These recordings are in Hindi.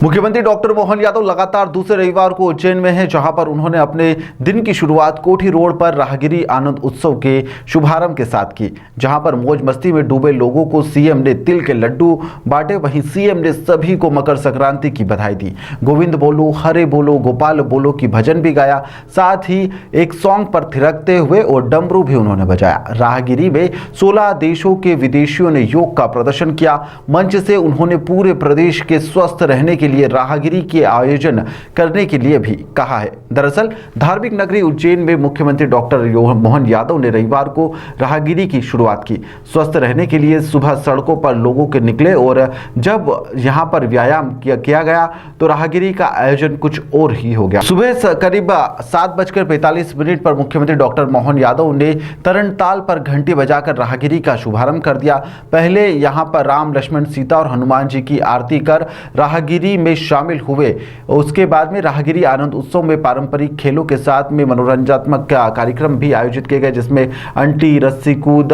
मुख्यमंत्री डॉक्टर मोहन यादव लगातार दूसरे रविवार को उज्जैन में हैं, जहां पर उन्होंने अपने दिन की शुरुआत कोठी रोड पर राहगिरी आनंद उत्सव के शुभारंभ के साथ की, जहां पर मौज मस्ती में डूबे लोगों को सीएम ने तिल के लड्डू बांटे। वहीं सीएम ने सभी को मकर संक्रांति की बधाई दी। गोविंद बोलो, हरे बोलो, गोपाल बोलो की भजन भी गाया। साथ ही एक सॉन्ग पर थिरकते हुए और डमरू भी उन्होंने बजाया। राहगिरी में 16 देशों के विदेशियों ने योग का प्रदर्शन किया। मंच से उन्होंने पूरे प्रदेश के स्वस्थ रहने के लिए राहगिरी के आयोजन करने के लिए भी कहा है। दरअसल धार्मिक नगरी उज्जैन में मुख्यमंत्री डॉक्टर मोहन यादव ने रविवार को राहगिरी की शुरुआत की। स्वस्थ रहने के लिए सुबह सड़कों पर लोगों के निकले और जब यहां पर व्यायाम किया गया तो राहगिरी का आयोजन कुछ और ही हो गया। सुबह करीब 7:45 पर मुख्यमंत्री डॉक्टर मोहन यादव ने तरणताल पर घंटी बजाकर राहगिरी का शुभारंभ कर दिया। पहले यहां पर राम, लक्ष्मण, सीता और हनुमान जी की आरती कर राहगिरी में शामिल हुए। उसके बाद में राहगिरी आनंद उत्सव में पारंपरिक खेलों के साथ में मनोरंजनात्मक कार्यक्रम भी आयोजित किए गए, जिसमें अंटी, रस्सी कूद,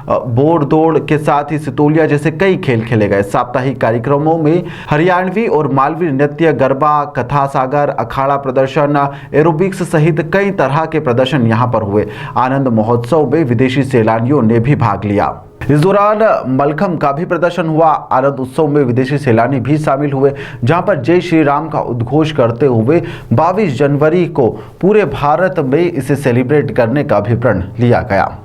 बोर दौड़ के साथ ही सितोलिया जैसे कई खेल खेले गए। साप्ताहिक कार्यक्रमों में हरियाणवी और मालवी नृत्य, गरबा, कथा सागर, अखाड़ा प्रदर्शन, एरोबिक्स सहित कई तरह के प्रदर्शन यहां पर हुए। आनंद महोत्सव में विदेशी सैलानियों ने भी भाग लिया। इस दौरान मलखम का भी प्रदर्शन हुआ। आनंद उत्सव में विदेशी सैलानी भी शामिल हुए, जहां पर जय श्री राम का उद्घोष करते हुए 22 जनवरी को पूरे भारत में इसे सेलिब्रेट करने का भी प्रण लिया गया।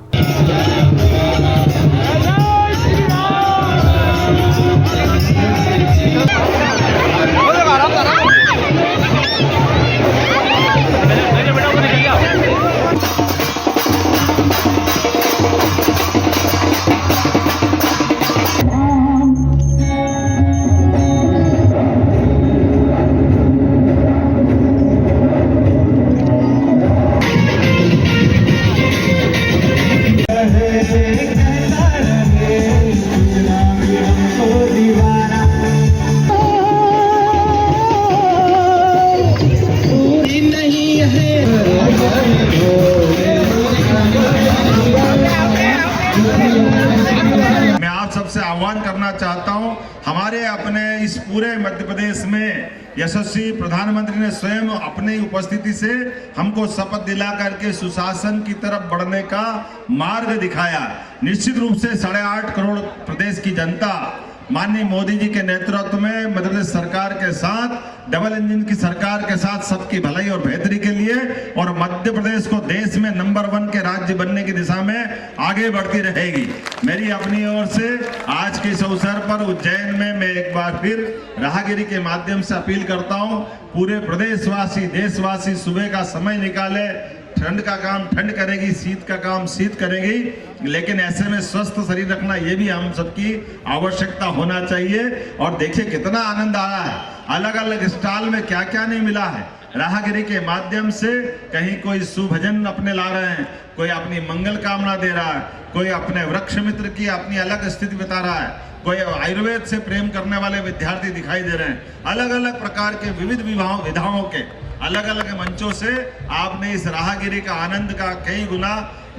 मैं आप सबसे आह्वान करना चाहता हूं, हमारे अपने इस पूरे मध्य प्रदेश में यशस्वी प्रधानमंत्री ने स्वयं अपनी उपस्थिति से हमको शपथ दिला करके सुशासन की तरफ बढ़ने का मार्ग दिखाया। निश्चित रूप से 8.5 करोड़ प्रदेश की जनता माननीय मोदी जी के नेतृत्व में मध्य प्रदेश सरकार के साथ, डबल इंजन की सरकार के साथ सबकी भलाई और बेहतरी के लिए और मध्य प्रदेश को देश में नंबर 1 के राज्य बनने की दिशा में आगे बढ़ती रहेगी। मेरी अपनी ओर से आज के इस अवसर पर उज्जैन में मैं एक बार फिर राहगिरी के माध्यम से अपील करता हूं, पूरे प्रदेशवासी, देशवासी सुबह का समय निकाले। ठंड का काम ठंड करेगी, शीत का काम शीत करेगी, लेकिन ऐसे में स्वस्थ शरीर रखना ये भी हम सबकी आवश्यकता होना चाहिए। और देखिए कितना आनंद आ रहा है, अलग अलग स्टॉल में क्या क्या नहीं मिला है। राहगिरी के माध्यम से कहीं कोई सुभजन अपने ला रहे हैं, कोई अपनी मंगल कामना दे रहा है, कोई अपने वृक्ष मित्र की अपनी अलग स्थिति बता रहा है, कोई आयुर्वेद से प्रेम करने वाले विद्यार्थी दिखाई दे रहे हैं। अलग अलग प्रकार के विविध विधाओं के अलग अलग मंचों से आपने इस राहगिरी का आनंद का कई गुना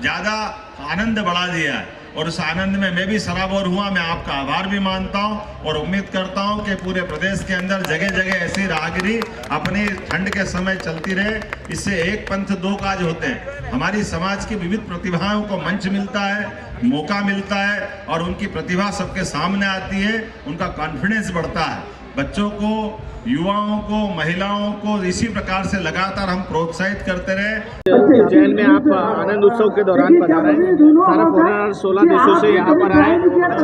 ज्यादा आनंद बढ़ा दिया है और उस आनंद में मैं भी सराबोर हुआ। मैं आपका आभार भी मानता हूं और उम्मीद करता हूं कि पूरे प्रदेश के अंदर जगह जगह ऐसी राहगिरी अपनी ठंड के समय चलती रहे। इससे एक पंथ दो काज होते हैं। हमारी समाज की विविध प्रतिभाओं को मंच मिलता है, मौका मिलता है और उनकी प्रतिभा सबके सामने आती है, उनका कॉन्फिडेंस बढ़ता है। बच्चों को, युवाओं को, महिलाओं को इसी प्रकार से लगातार हम प्रोत्साहित करते रहे। उज्जैन में आप आनंद उत्सव के दौरान पधारे, सारा फॉरेनर 16 देशों से यहाँ पर आए,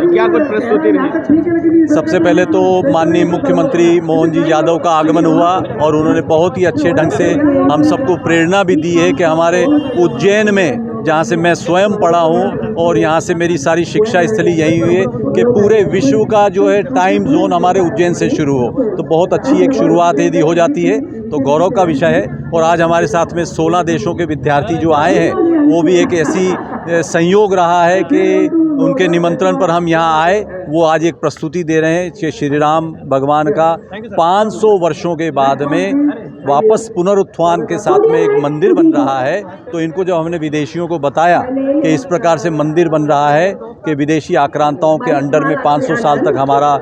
क्या कुछ प्रस्तुति रही? सबसे पहले तो माननीय मुख्यमंत्री मोहन जी यादव का आगमन हुआ और उन्होंने बहुत ही अच्छे ढंग से हम सबको प्रेरणा भी दी है कि हमारे उज्जैन में, जहाँ से मैं स्वयं पढ़ा हूँ और यहाँ से मेरी सारी शिक्षा स्थली यही हुई है, कि पूरे विश्व का जो है टाइम जोन हमारे उज्जैन से शुरू हो, तो बहुत अच्छी एक शुरुआत यदि हो जाती है तो गौरव का विषय है। और आज हमारे साथ में 16 देशों के विद्यार्थी जो आए हैं, वो भी एक ऐसी संयोग रहा है कि उनके निमंत्रण पर हम यहाँ आए। वो आज एक प्रस्तुति दे रहे हैं कि श्री राम भगवान का 500 वर्षों के बाद में वापस पुनरुत्थान के साथ में एक मंदिर बन रहा है। तो इनको जब हमने विदेशियों को बताया कि इस प्रकार से मंदिर बन रहा है, कि विदेशी आक्रांताओं के अंडर में 500 साल तक हमारा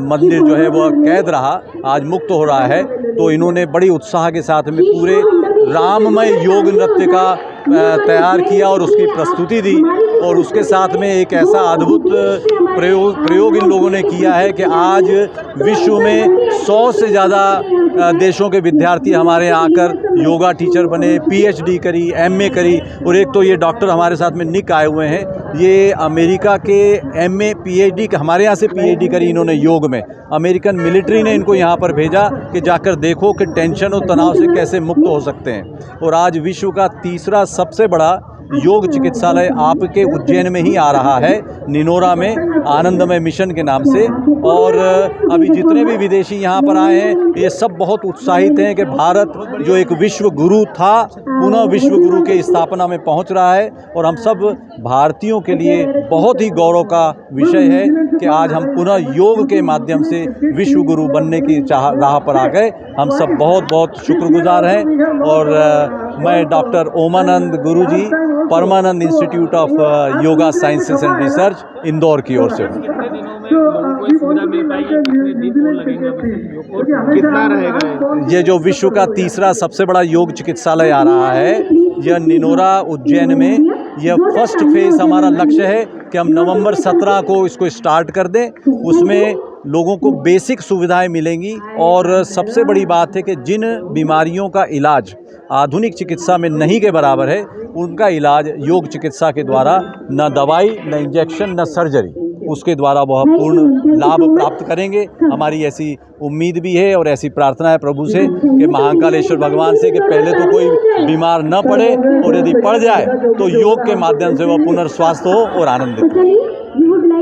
मंदिर जो है वह कैद रहा, आज मुक्त हो रहा है। तो इन्होंने बड़ी उत्साह के साथ में पूरे राममय योग नृत्य का तैयार किया और उसकी प्रस्तुति दी। और उसके साथ में एक ऐसा अद्भुत प्रयोग इन लोगों ने किया है कि आज विश्व में 100 से ज़्यादा देशों के विद्यार्थी हमारे यहाँ आकर योगा टीचर बने, PhD करी, MA करी। और एक तो ये डॉक्टर हमारे साथ में निक आए हुए हैं, ये अमेरिका के MA PhD हमारे यहाँ से PhD करी इन्होंने योग में। अमेरिकन मिलिट्री ने इनको यहाँ पर भेजा कि जाकर देखो कि टेंशन और तनाव से कैसे मुक्त हो सकते हैं। और आज विश्व का तीसरा सबसे बड़ा योग चिकित्सालय आपके उज्जैन में ही आ रहा है, निनोरा में, आनंदमय मिशन के नाम से। और अभी जितने भी विदेशी यहाँ पर आए हैं ये सब बहुत उत्साहित हैं कि भारत जो एक विश्व गुरु था पुनः विश्व गुरु के स्थापना में पहुँच रहा है। और हम सब भारतीयों के लिए बहुत ही गौरव का विषय है कि आज हम पुनः योग के माध्यम से विश्व गुरु बनने की राह पर आ गए। हम सब बहुत बहुत शुक्रगुजार हैं। और मैं doctor Omanand Guruji, Paramanand institute of yoga sciences and research, Indore की ओर से हूँ। कितना रहेगा ये जो विश्व का तीसरा सबसे बड़ा योग चिकित्सालय आ रहा है, यह निनोरा उज्जैन में, यह फर्स्ट फेज़ हमारा लक्ष्य है कि हम नवंबर 17 को इसको स्टार्ट कर दें। उसमें लोगों को बेसिक सुविधाएं मिलेंगी। और सबसे बड़ी बात है कि जिन बीमारियों का इलाज आधुनिक चिकित्सा में नहीं के बराबर है, उनका इलाज योग चिकित्सा के द्वारा, न दवाई, न इंजेक्शन, न सर्जरी, उसके द्वारा वह पूर्ण लाभ प्राप्त करेंगे। हमारी ऐसी उम्मीद भी है और ऐसी प्रार्थना है प्रभु से कि महाकालेश्वर भगवान से कि पहले तो कोई बीमार न पड़े और यदि पड़ जाए तो योग के माध्यम से वह पुनर्स्वास्थ्य हो और आनंदित हो।